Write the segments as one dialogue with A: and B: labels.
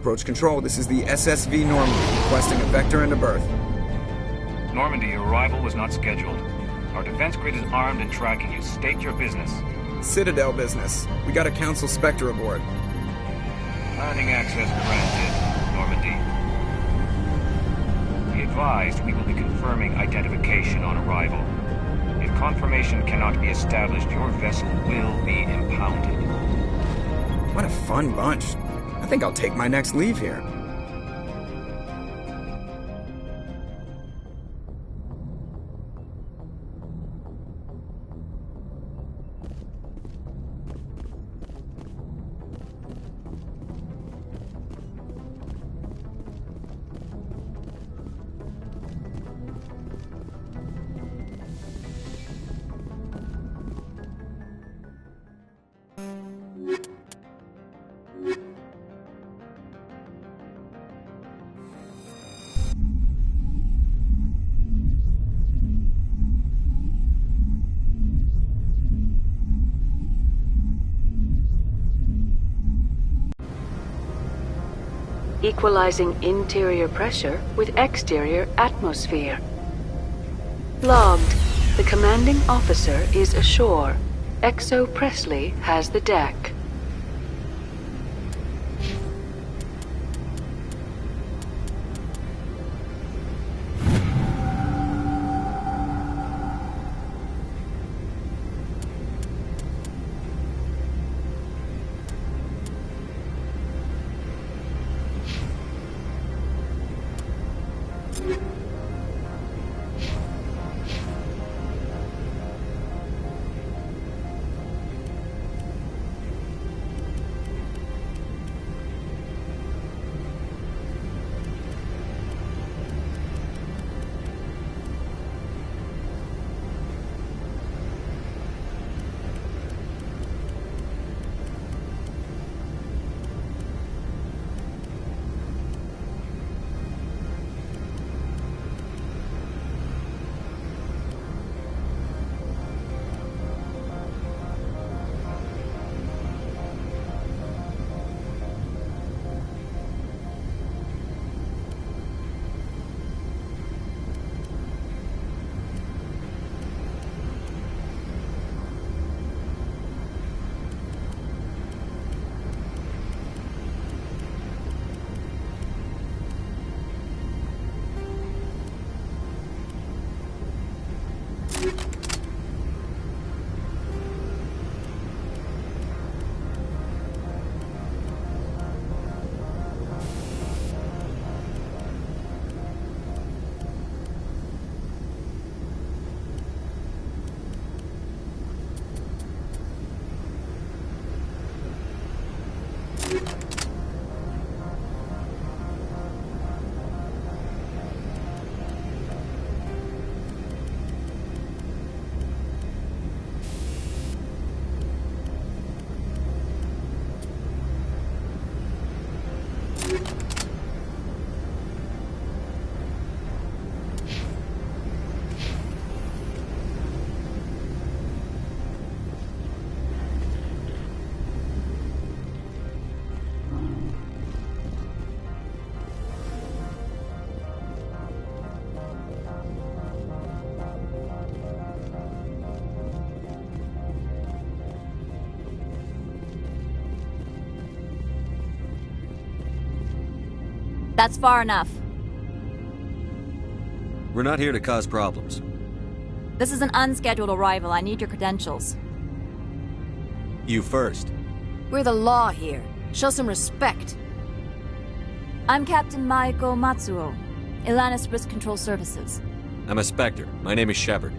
A: Approach Control, this is the SSV Normandy, requesting a vector and a berth.
B: Normandy, your arrival was not scheduled. Our defense grid is armed and tracking you. State your business.
A: Citadel business. We got a Council Spectre aboard.
B: Landing access granted, Normandy. Be advised, we will be confirming identification on arrival. If confirmation cannot be established, your vessel will be impounded.
A: What a fun bunch. I think I'll take my next leave here.
C: Equalizing interior pressure with exterior atmosphere. Logged. The commanding officer is ashore. Exo Presley has the deck.
D: That's far enough.
E: We're not here to cause problems.
D: This is an unscheduled arrival. I need your credentials.
E: You first.
F: We're the law here. Show some respect.
D: I'm Captain Maiko Matsuo, Ilanis Risk Control Services.
E: I'm a Spectre. My name is Shepard.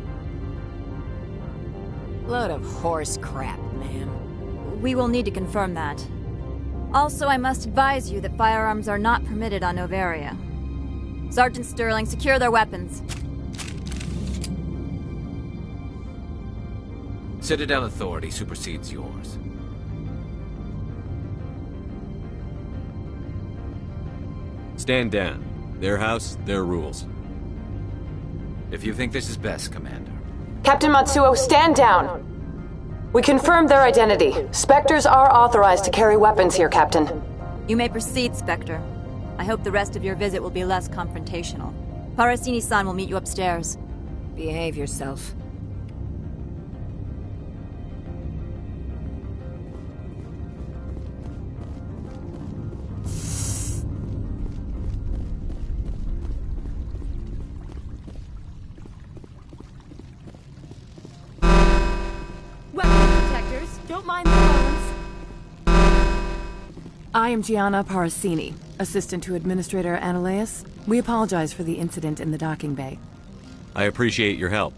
F: Load of horse crap, ma'am.
D: We will need to confirm that. Also, I must advise you that firearms are not permitted on Noveria. Sergeant Sterling, secure their weapons.
G: Citadel authority supersedes yours.
E: Stand down. Their house, their rules.
G: If you think this is best, Commander.
H: Captain Matsuo, stand down! We confirmed their identity. Spectres are authorized to carry weapons here, Captain.
D: You may proceed, Spectre. I hope the rest of your visit will be less confrontational. Parasini-san will meet you upstairs.
F: Behave yourself.
H: Weapon protectors, don't mind the phones. I am Gianna Parasini, assistant to Administrator Ananias. We apologize for the incident in the docking bay.
E: I appreciate your help.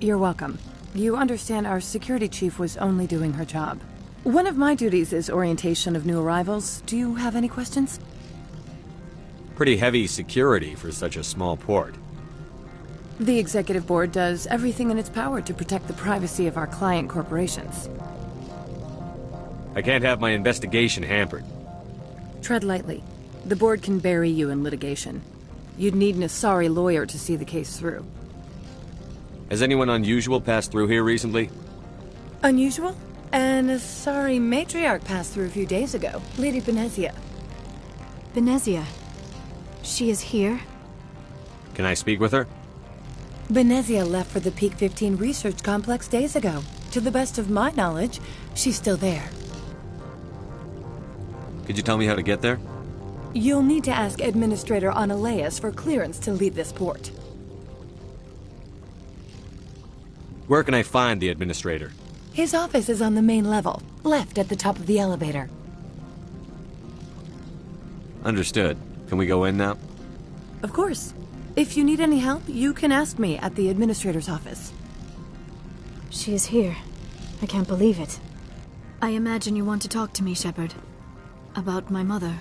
H: You're welcome. You understand our security chief was only doing her job. One of my duties is orientation of new arrivals. Do you have any questions?
E: Pretty heavy security for such a small port.
H: The Executive Board does everything in its power to protect the privacy of our client corporations.
E: I can't have my investigation hampered.
H: Tread lightly. The Board can bury you in litigation. You'd need an Asari lawyer to see the case through.
E: Has anyone unusual passed through here recently?
H: Unusual? An Asari matriarch passed through a few days ago. Lady Benezia.
I: Benezia. She is here?
E: Can I speak with her?
H: Benezia left for the Peak 15 research complex days ago. To the best of my knowledge, she's still there.
E: Could you tell me how to get there?
H: You'll need to ask Administrator Ananias for clearance to leave this port.
E: Where can I find the administrator?
H: His office is on the main level, left at the top of the elevator.
E: Understood. Can we go in now?
H: Of course. If you need any help, you can ask me at the Administrator's office.
I: She is here. I can't believe it. I imagine you want to talk to me, Shepard. About my mother.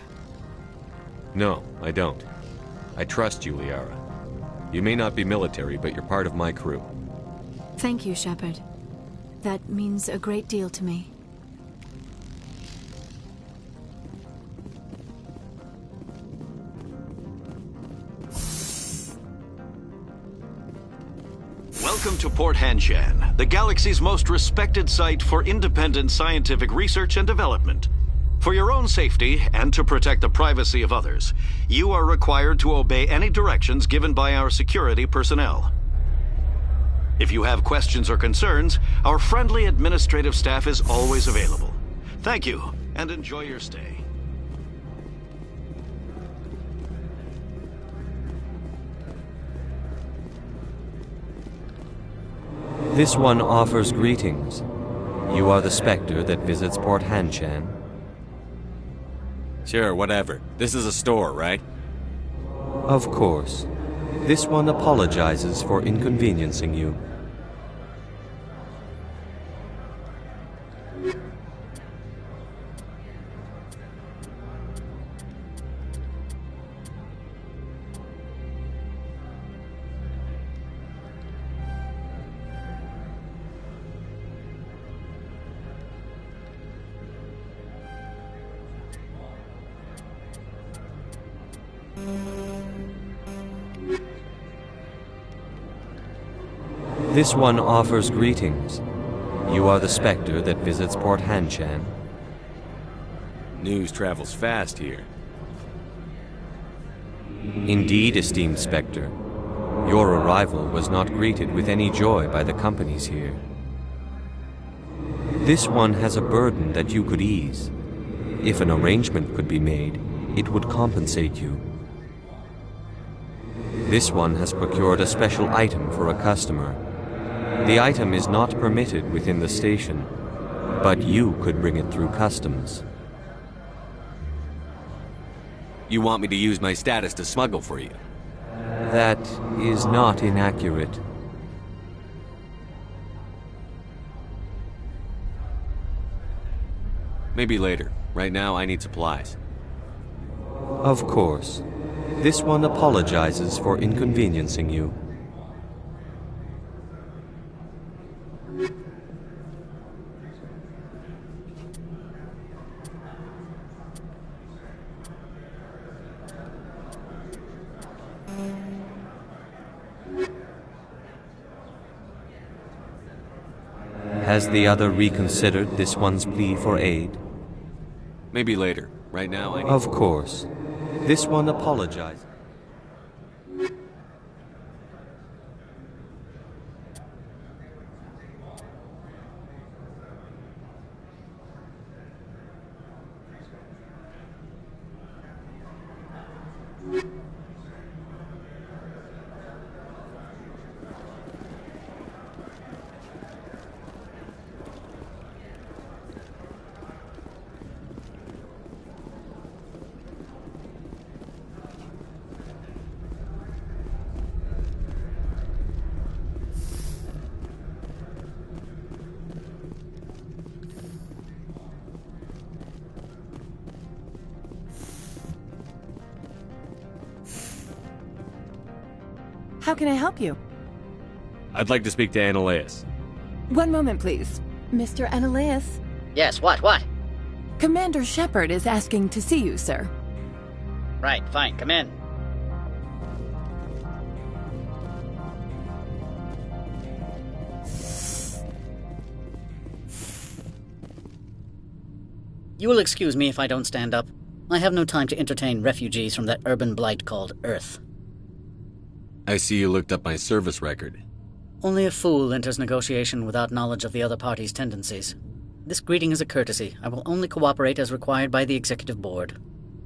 E: No, I don't. I trust you, Liara. You may not be military, but you're part of my crew.
I: Thank you, Shepard. That means a great deal to me.
J: Welcome to Port Hanshan, the galaxy's most respected site for independent scientific research and development. For your own safety and to protect the privacy of others, you are required to obey any directions given by our security personnel. If you have questions or concerns, our friendly administrative staff is always available. Thank you, and enjoy your stay.
K: This one offers greetings. You are the Spectre that visits Port Hanshan.
E: Sure, whatever. This is a store, right?
K: Of course. This one apologizes for inconveniencing you. This one offers greetings. You are the Spectre that visits Port Hanshan.
E: News travels fast here.
K: Indeed, esteemed Spectre. Your arrival was not greeted with any joy by the companies here. This one has a burden that you could ease. If an arrangement could be made, it would compensate you. This one has procured a special item for a customer. The item is not permitted within the station, but you could bring it through customs.
E: You want me to use my status to smuggle for you?
K: That is not inaccurate.
E: Maybe later. Right now, I need supplies.
K: Of course. This one apologizes for inconveniencing you. Has the other reconsidered this one's plea for aid?
E: Maybe later. Right now, I need...
K: Of course. This one apologizes.
H: How can I help you?
E: I'd like to speak to Annaleas.
H: One moment, please. Mr. Annaleas?
L: Yes, what?
H: Commander Shepard is asking to see you, sir.
L: Right, fine, come in. You will excuse me if I don't stand up. I have no time to entertain refugees from that urban blight called Earth.
E: I see you looked up my service record.
L: Only a fool enters negotiation without knowledge of the other party's tendencies. This greeting is a courtesy. I will only cooperate as required by the Executive Board.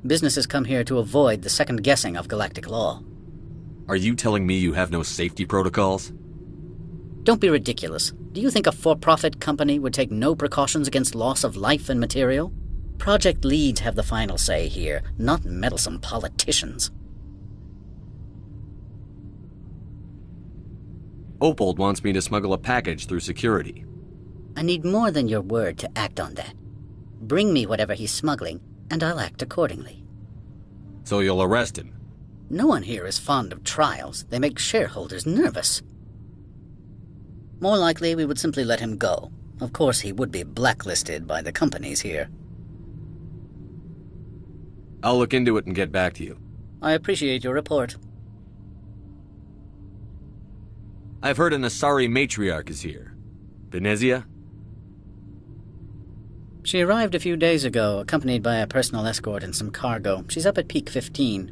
L: Businesses come here to avoid the second guessing of galactic law.
E: Are you telling me you have no safety protocols?
L: Don't be ridiculous. Do you think a for-profit company would take no precautions against loss of life and material? Project leads have the final say here, not meddlesome politicians.
E: Opold wants me to smuggle a package through security.
L: I need more than your word to act on that. Bring me whatever he's smuggling, and I'll act accordingly.
E: So you'll arrest him?
L: No one here is fond of trials. They make shareholders nervous. More likely, we would simply let him go. Of course, he would be blacklisted by the companies here.
E: I'll look into it and get back to you.
L: I appreciate your report.
E: I've heard an Asari matriarch is here. Benezia?
L: She arrived a few days ago, accompanied by a personal escort and some cargo. She's up at Peak 15.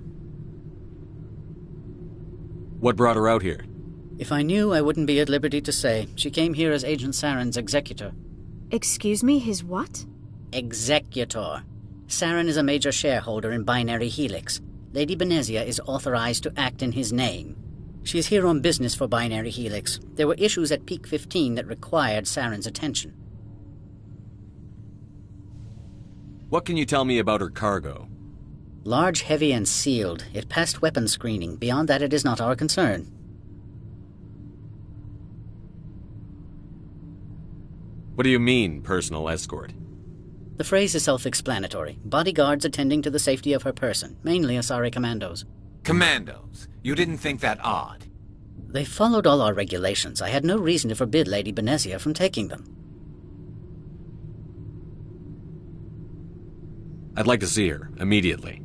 E: What brought her out here?
L: If I knew, I wouldn't be at liberty to say. She came here as Agent Saren's executor.
I: Excuse me, his what?
L: Executor. Saren is a major shareholder in Binary Helix. Lady Benezia is authorized to act in his name. She is here on business for Binary Helix. There were issues at Peak 15 that required Saren's attention.
E: What can you tell me about her cargo?
L: Large, heavy, and sealed. It passed weapons screening. Beyond that, it is not our concern.
E: What do you mean, personal escort?
L: The phrase is self-explanatory. Bodyguards attending to the safety of her person, mainly Asari commandos.
G: Commandos? You didn't think that odd?
L: They followed all our regulations. I had no reason to forbid Lady Benezia from taking them.
E: I'd like to see her, immediately.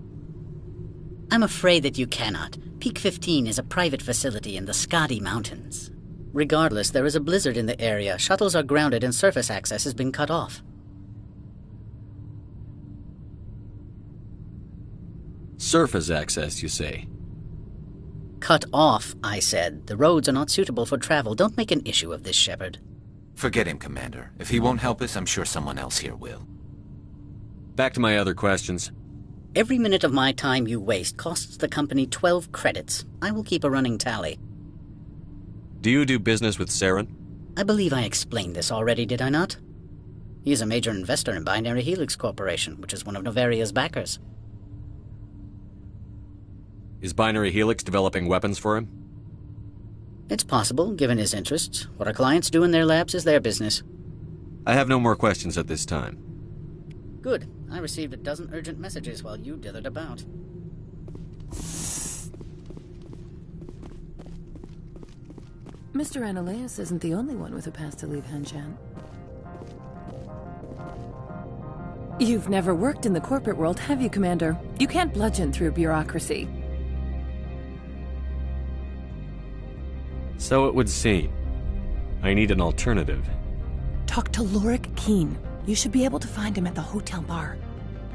L: I'm afraid that you cannot. Peak 15 is a private facility in the Skadi Mountains. Regardless, there is a blizzard in the area. Shuttles are grounded and surface access has been cut off.
E: Surface access, you say?
L: Cut off, I said. The roads are not suitable for travel. Don't make an issue of this, Shepard.
G: Forget him, Commander. If he won't help us, I'm sure someone else here will.
E: Back to my other questions.
L: Every minute of my time you waste costs the company 12 credits. I will keep a running tally.
E: Do you do business with Saren?
L: I believe I explained this already, did I not? He is a major investor in Binary Helix Corporation, which is one of Novaria's backers.
E: Is Binary Helix developing weapons for him?
L: It's possible, given his interests. What our clients do in their labs is their business.
E: I have no more questions at this time.
L: Good. I received a dozen urgent messages while you dithered about.
H: Mr. Annaleas isn't the only one with a pass to leave Hanshan. You've never worked in the corporate world, have you, Commander? You can't bludgeon through bureaucracy.
E: So it would seem. I need an alternative.
H: Talk to Lorik Keen. You should be able to find him at the hotel bar.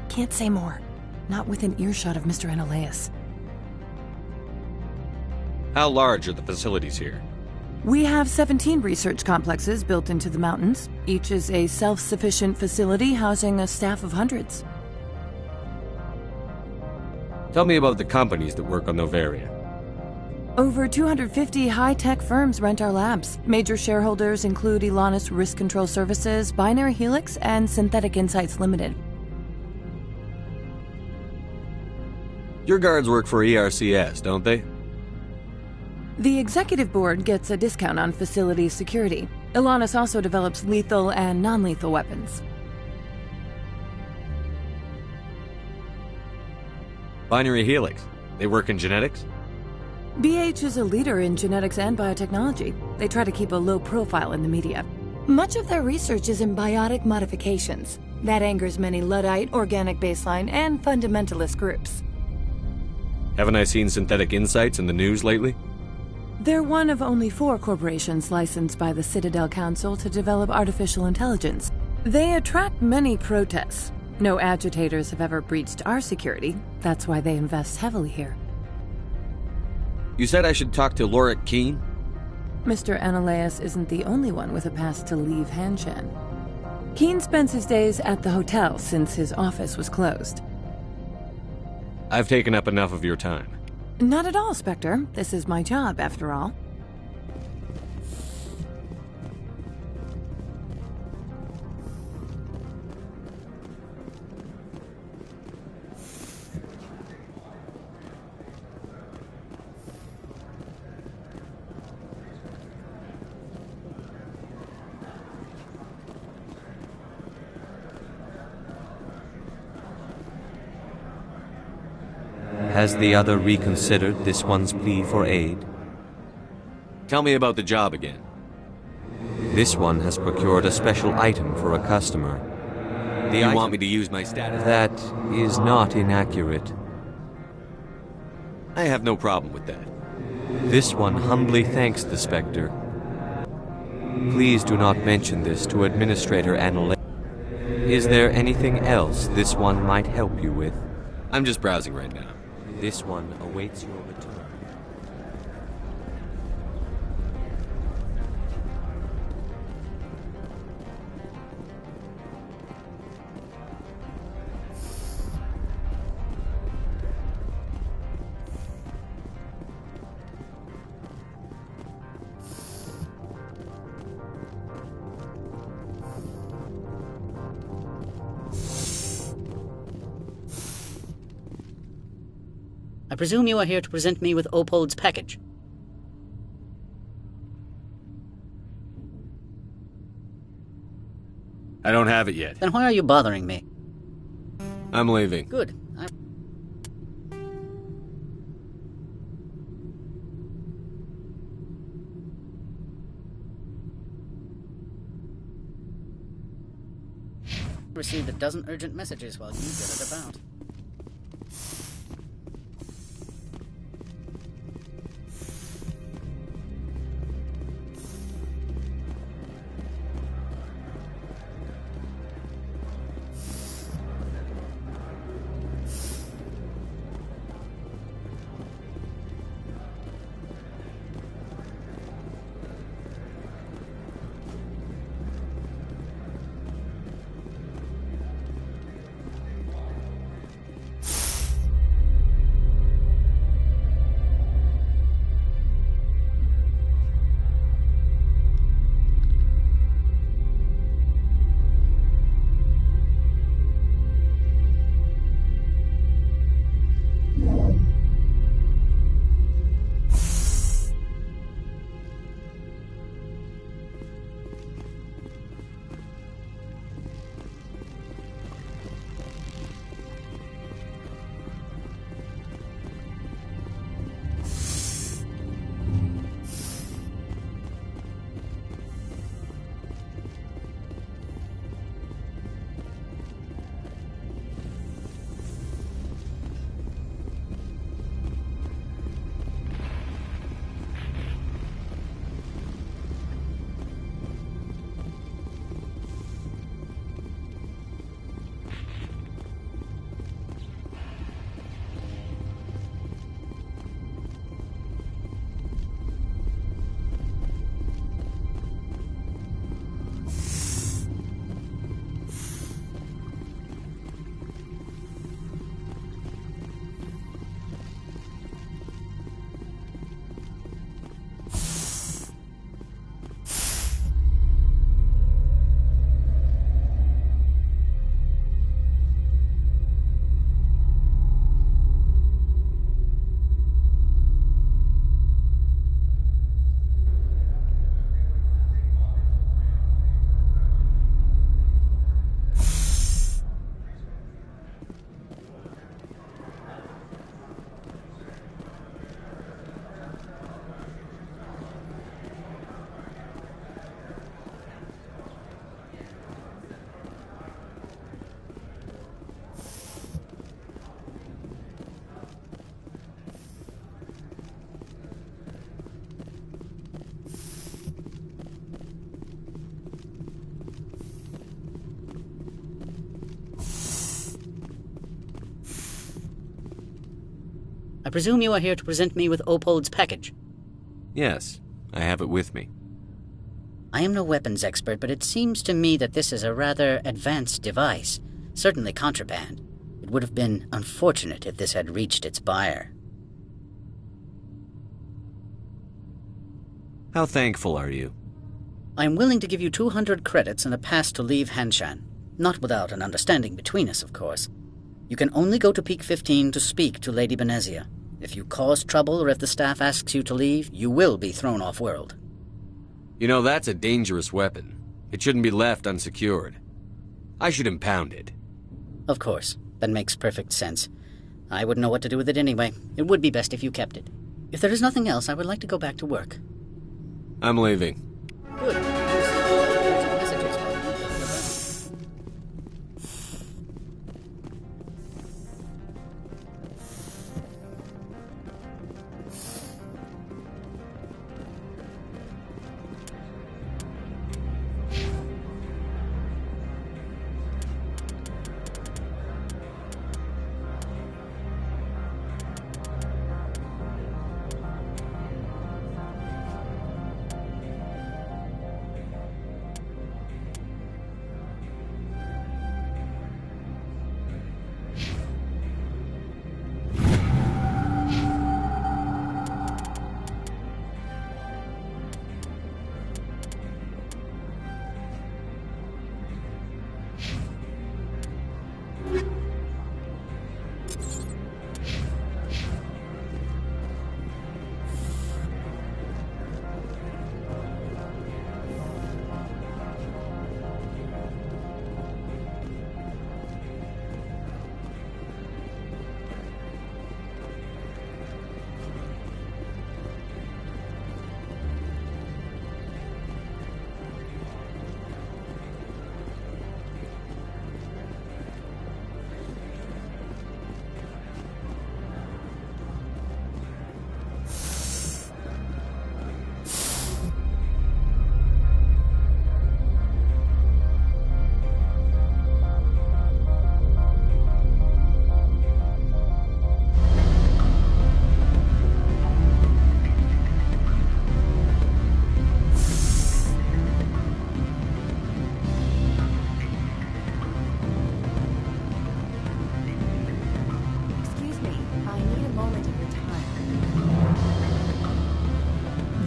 H: can't say more. Not within earshot of Mr. Analaeus.
E: How large are the facilities here?
H: We have 17 research complexes built into the mountains. Each is a self-sufficient facility housing a staff of hundreds.
E: Tell me about the companies that work on Noveria.
H: Over 250 high-tech firms rent our labs. Major shareholders include Elanus Risk Control Services, Binary Helix, and Synthetic Insights Limited.
E: Your guards work for ERCS, don't they?
H: The executive board gets a discount on facility security. Elanus also develops lethal and non-lethal weapons.
E: Binary Helix. They work in genetics?
H: BH is a leader in genetics and biotechnology. They try to keep a low profile in the media. Much of their research is in biotic modifications. That angers many Luddite, organic baseline, and fundamentalist groups.
E: Haven't I seen Synthetic Insights in the news lately?
H: They're one of only 4 corporations licensed by the Citadel Council to develop artificial intelligence. They attract many protests. No agitators have ever breached our security. That's why they invest heavily here.
E: You said I should talk to Lorik Keene?
H: Mr. Analaeus isn't the only one with a pass to leave Hanshan. Keene spends his days at the hotel since his office was closed.
E: I've taken up enough of your time.
H: Not at all, Spectre. This is my job, after all.
K: Has the other reconsidered this one's plea for aid?
E: Tell me about the job again.
K: This one has procured a special item for a customer.
E: Do you want me to use my status?
K: That is not inaccurate.
E: I have no problem with that.
K: This one humbly thanks the Spectre. Please do not mention this to Administrator Analaeus. Is there anything else this one might help you with?
E: I'm just browsing right now.
K: This one awaits your return.
L: I presume you are here to present me with Opold's package.
E: I don't have it yet.
L: Then why are you bothering me?
E: I'm leaving.
L: Good. Received a dozen urgent messages while you did it about. I presume you are here to present me with Opold's package.
E: Yes, I have it with me.
L: I am no weapons expert, but it seems to me that this is a rather advanced device. Certainly contraband. It would have been unfortunate if this had reached its buyer.
E: How thankful are you?
L: I am willing to give you 200 credits and a pass to leave Hanshan. Not without an understanding between us, of course. You can only go to Peak 15 to speak to Lady Benezia. If you cause trouble or if the staff asks you to leave, you will be thrown off-world.
E: You know, that's a dangerous weapon. It shouldn't be left unsecured. I should impound it.
L: Of course. That makes perfect sense. I wouldn't know what to do with it anyway. It would be best if you kept it. If there is nothing else, I would like to go back to work.
E: I'm leaving.
L: Good.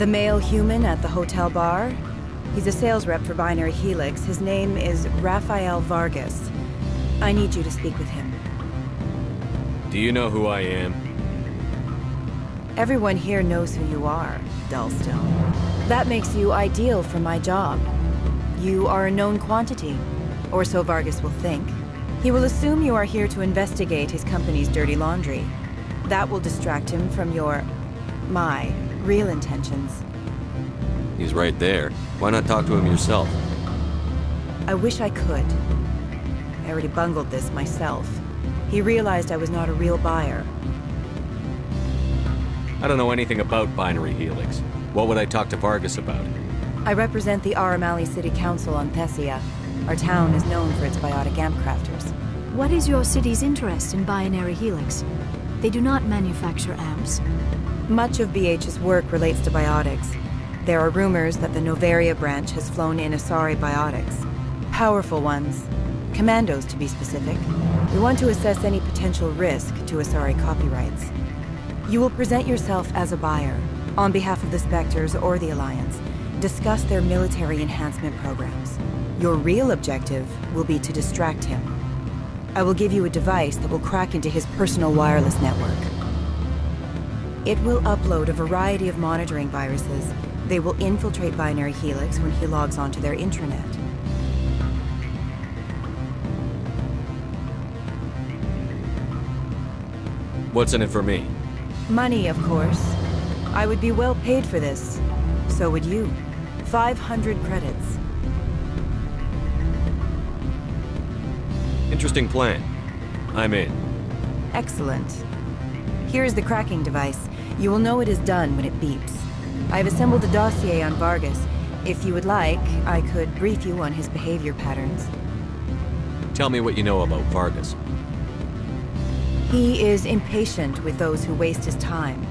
M: The male human at the hotel bar? He's a sales rep for Binary Helix. His name is Rafael Vargas. I need you to speak with him.
E: Do you know who I am?
M: Everyone here knows who you are, Dullstone. That makes you ideal for my job. You are a known quantity, or so Vargas will think. He will assume you are here to investigate his company's dirty laundry. That will distract him from my real intentions.
E: He's right there. Why not talk to him yourself?
M: I wish I could. I already bungled this myself. He realized I was not a real buyer.
E: I don't know anything about Binary Helix. What would I talk to Vargas about?
M: I represent the Aramali City Council on Thessia. Our town is known for its biotic amp crafters.
I: What is your city's interest in Binary Helix? They do not manufacture amps.
M: Much of BH's work relates to biotics. There are rumors that the Noveria branch has flown in Asari biotics. Powerful ones. Commandos, to be specific. We want to assess any potential risk to Asari copyrights. You will present yourself as a buyer, on behalf of the Spectres or the Alliance. Discuss their military enhancement programs. Your real objective will be to distract him. I will give you a device that will crack into his personal wireless network. It will upload a variety of monitoring viruses. They will infiltrate Binary Helix when he logs onto their intranet.
E: What's in it for me?
M: Money, of course. I would be well paid for this. So would you. 500 credits.
E: Interesting plan. I'm in.
M: Excellent. Here's the cracking device. You will know it is done when it beeps. I've assembled a dossier on Vargas. If you would like, I could brief you on his behavior patterns.
E: Tell me what you know about Vargas.
M: He is impatient with those who waste his time.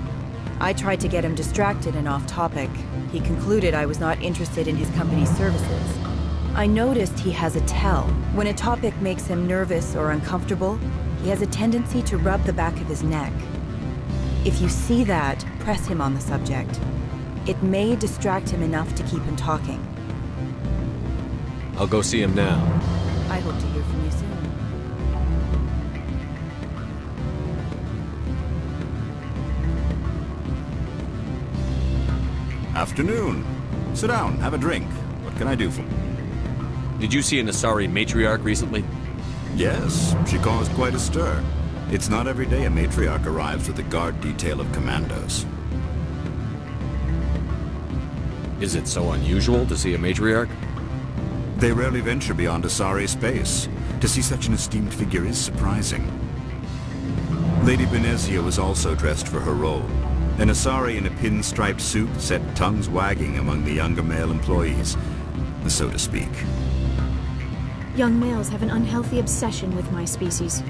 M: I tried to get him distracted and off topic. He concluded I was not interested in his company's services. I noticed he has a tell. When a topic makes him nervous or uncomfortable, he has a tendency to rub the back of his neck. If you see that, press him on the subject. It may distract him enough to keep him talking.
E: I'll go see him now.
M: I hope to hear from you soon.
N: Afternoon. Sit down, have a drink. What can I do for you?
E: Did you see an Asari matriarch recently?
N: Yes, she caused quite a stir. It's not every day a matriarch arrives with a guard detail of commandos.
E: Is it so unusual to see a matriarch?
N: They rarely venture beyond Asari space. To see such an esteemed figure is surprising. Lady Benezia was also dressed for her role. An Asari in a pinstriped suit set tongues wagging among the younger male employees, so to speak.
I: Young males have an unhealthy obsession with my species.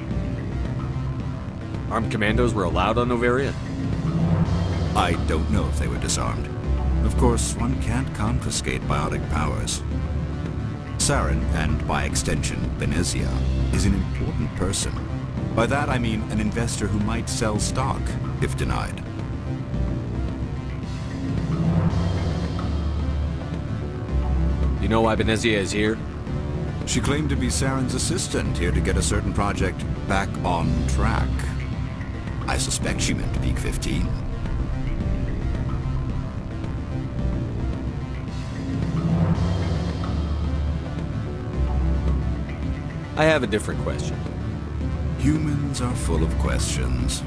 E: Armed commandos were allowed on Noveria?
N: I don't know if they were disarmed. Of course, one can't confiscate biotic powers. Saren, and by extension, Benezia, is an important person. By that I mean an investor who might sell stock, if denied.
E: You know why Benezia is here?
N: She claimed to be Saren's assistant, here to get a certain project back on track. I suspect she meant Peak 15.
E: I have a different question.
N: Humans are full of questions.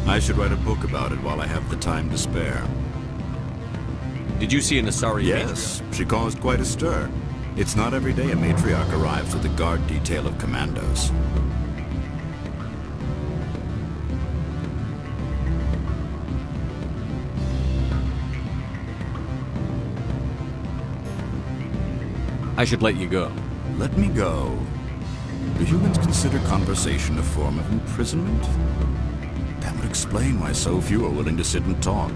N: I should write a book about it while I have the time to spare.
E: Did you see an Asari
N: Yes, she caused quite a stir. It's not every day a matriarch arrives with a guard detail of commandos.
E: I should let you go.
N: Let me go. Do humans consider conversation a form of imprisonment? That would explain why so few are willing to sit and talk.